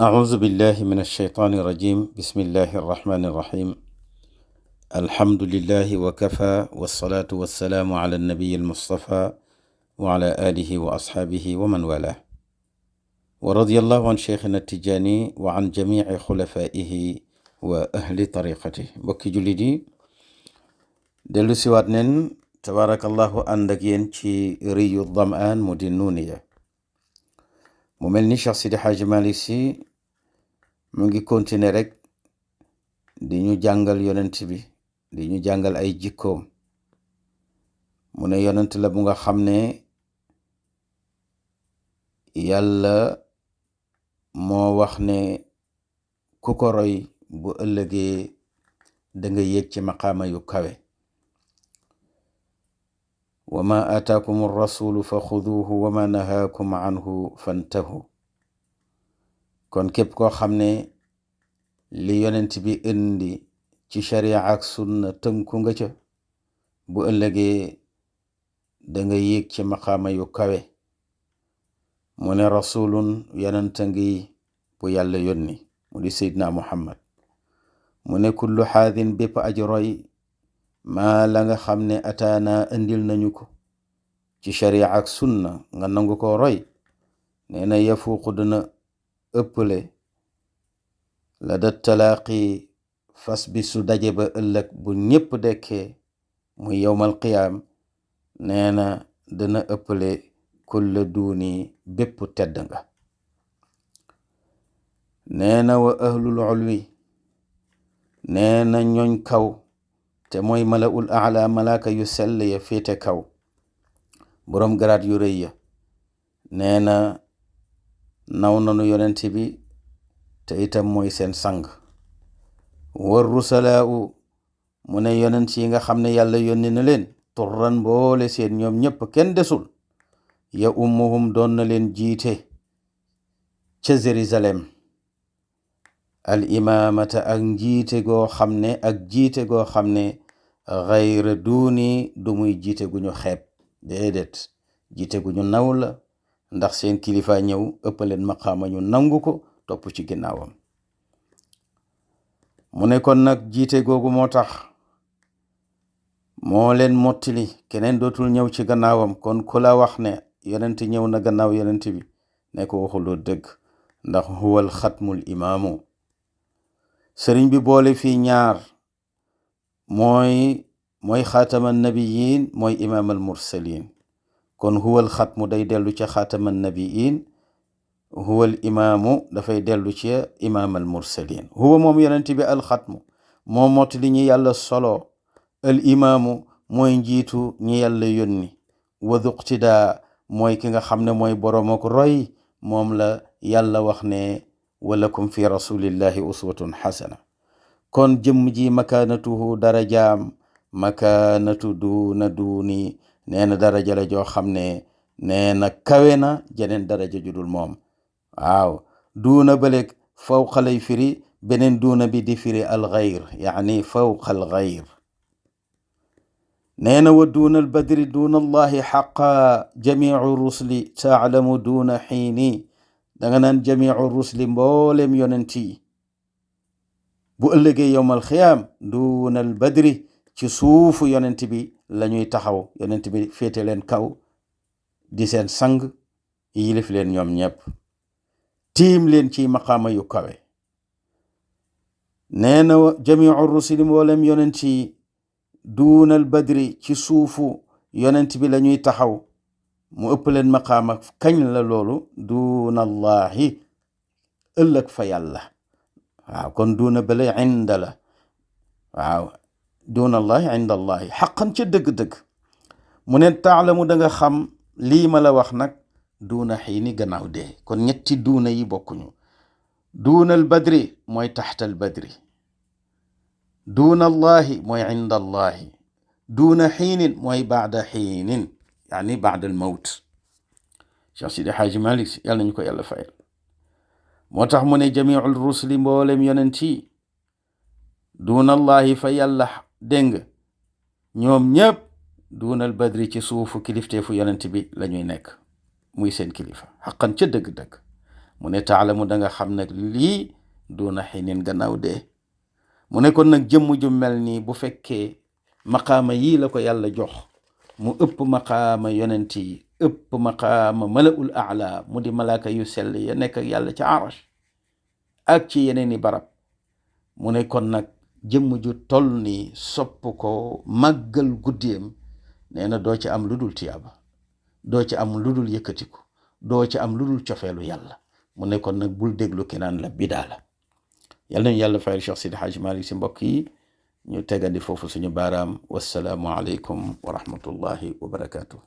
أعوذ بالله من الشيطان الرجيم. بسم الله الرحمن الرحيم. الحمد لله وكفى والصلاة والسلام على النبي المصطفى وعلى آله وأصحابه ومن والاه، ورضي الله عن شيخنا التجاني وعن جميع خلفائه وأهل طريقته. بكي جلدي دلو سوات نن تبارك الله عندك ينشي ري الظمآن مدنونية مملني شخصي دي حاج مالي سي mu ngi continuer rek di ñu jàngal yonent bi, di ñu jàngal ay jikkoom. mu ne yonent la bu nga xam ne yàlla moo wax ne ku ko roy bu ëllëgee da nga yéeg ci maqaama yu kawe. wa ma ataakum ar-rasulu fa xuduuhu wa ma nahaakum anhu fantahu. kon képp koo xam ne li yonent bi indi ci sharia ak sunna tënku nga ca, bu ëllëgee da nga yéeg ci maqaama yu kawe. mu ne rasulun yonent ngi bu yàlla yónni mu di seydina muhammad. mu ne kullu xaadin bépp aji roy maa la nga xam ne ataana indil nañu ko ci sharia ak sunna nga nangu ko roy, nee na yafuuqu dana ëpple la da talaaqi fas bi su daje ba ëllëg bu ñépp dekkee muy yowmal qiyaam. nee na dana ëpple kulla duuni bépp tedd nga. nee na wa ahlul ulwi, nee na ñooñ kaw te mooy malaul aala malaaka yu sell ya féete kaw, boroom garaat yu rëy ya. nee na naw nanu yonent bi te itam mooy seen sang. war rusalaau, mu ne yonent yi nga xam ne yàlla yónni na leen turran boole seen ñoom ñépp kenn desul. ya ummuhum doon na leen jiite ca Jérusalem al imaamata ak jiite goo xam ne xayra duuni du muy jiite gu ñu xeeb, déedéet jiite gu ñu naw la, ndax seen kilifa ñëw ëppaleen maqaama ñu nangu ko topp ci ginnaawam. mu ne kon nag jiite googu moo tax moo leen mottili, keneen dootul ñëw ci gannaawam. kon ku la wax ne yonent ñëw na gannaaw yonent bi ne ko waxuloo dëgg, ndax huwal xatmul imaamu. sëriñ bi boole fii ñaar, mooy xaataman nabiyin, mooy imaamal mursalin. kon huwal xatmu day dellu ca xaataman nabiyin, huwal imaamu dafay dellu ca imaamal mursalin. huwa moom yonent bi alxatmu moo mottali ñi yàlla solo, al imaamu mooy njiitu ñi yàlla yónni, wa duqtidaa mooy ki nga xam ne mooy boroom ak roy. moom la yàlla wax ne walakum fi rasulillahi uswatun xasana. kon jëmm ji makaanatuhu darajaam makaanatu duuna duuni, nee na daraja la joo xam ne nee na kawe na jeneen daraja judul moom. waaw duuna bëleg fawqa lay firi, beneen duuna bi di firi alxayr, yaani fawqa alxayr. nee na wa duuna albadri duuna allahi xaqa jamiu rusli taalamu duuna xiini. danga naan jamiu rusli mboolem yonent yi bu ëllëgee yowmal xiyaam duuna albadri ci suufu yonent bi lañuy taxaw, yonent bi féete leen kaw di seen sang, yilif leen ñoom ñépp, tiim leen ci maqaama yu kawe. nee na jamiu rusuli mboolem yonent yi duunal badri ci suufu yonent bi lañuy taxaw, mu ëpp leen maqaama. kañ la loolu? duunallahi ëllëg fa yàlla. waaw kon duuna bale inda la. waaw duunallahi inda allahi xaqan ca dëgg-dëgg. mu ne taalamu da nga xam lii ma la wax nag duuna xiini gannaaw dee. kon ñetti duuna yi bokkuñu. duunal badri mooy taxtal badri, duuna allahi mooy inda allahi, duuna xiinin mooy baada xiinin, yaani baada al mawt. Cheikh Sidi Xaaji Malik yàlla nañu ko yàlla fayal. moo tax mu ne jamiul rusli mboolem yonent yi duuna allahi fa yàlla, dégg ñoom ñépp duunal badri ci suufu kilifteefu yonent bi lañuy nekk, muy seen kilifa xaqan ca dëgg-dëgg. mu ne taalamu da nga xam nag lii duna xinin gannaaw dee mu ne kon nag jëmm ju mel nii bu fekkee maqaama yii la ko yàlla jox mu ëpp maqaama yonent yi ëpp maqaama malaul aala mu di malaaka yu sell ya nekk ak yàlla ci arash ak ci yeneeni barab mu ne kon nag jëmm ju toll ni sopp ko màggal guddiyam nee na doo ci am lu dul tiyaaba doo ci am lu dul yëkkatiku doo ci am lu dul cofeelu yàlla mu ne kon nag bul déglu ki naan la bidaa la yàlla nañu yàlla fayal Cheikh Sidi Hadj Malick si mbokk yi ñu tegandi foofu suñu baaraam wassalaamu aleykum wa rahmatullahi wa barakaatu.